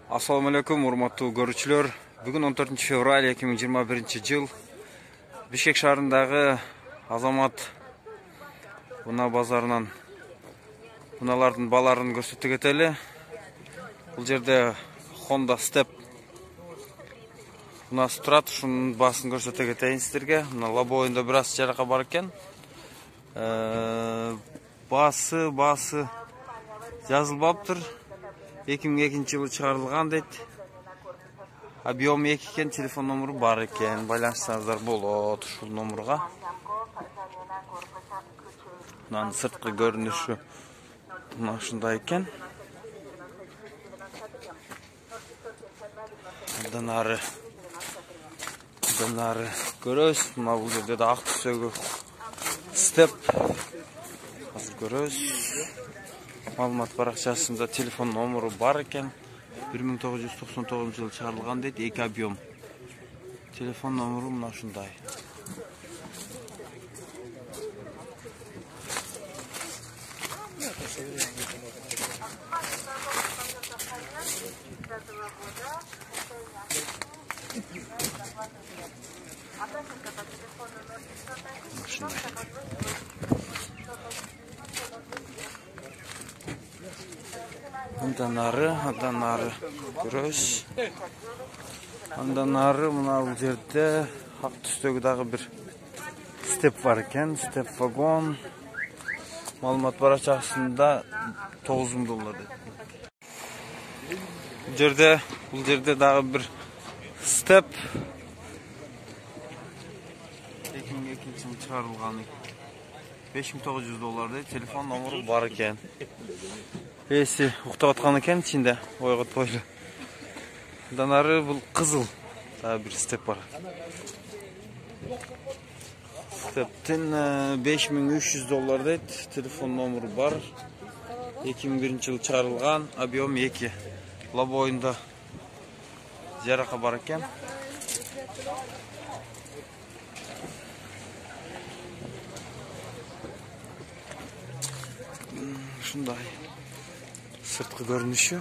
Assalamu alaikum, урматтуу көрүүчүлөр. Бүгүн 14 февраль 2021 жыл. Бишкек шаарындагы Азамат унаа базарынан унаалардын бааларын көрсөтө кетели. Бул жерде Honda Step унаасы турат, ушунун баасын көрсөтө кетейин сиздерге. Мына лобоюнда бир аз жарака бар экен. Баасы жазылбаптыр. 2002 жылы чыгарылган дейт. Объем 2 экен, телефон номеру бар экен. Байланышсаңыздар болот ушул номерга. Мынанын сырткы көрүнүшү мына ушундай экен. Андан ары көрөбүз. Мына бул жерде да ак түсөгү Step азыр көрөбүз. Маалымат баракчасында телефон номеру бар экен. 1999 жылы чыгарылган дейт, 2 объем. Телефон номеру мына ушундай. Андан ары көрөбүз. Андан ары мына бул жерде ак түстөгү дагы бир Step бар экен. Step вагон. Маалымат баракчасында $9,000 дейт. Бул жерде дагы бир Step 2002 жылы чыгарылган $5,900 дейт. Телефон номеру бар экен. Эси уктап аткан экен ичинде, ойготпойлу. Андан ары бул кызыл дагы бир Step бар. Step'ten $5,300 дейт. Телефон номеру бар. 2001 жылы чыгарылган, объем 2. Лобоюнда жарака бар экен. Ушундай сырткы көрүнүшү.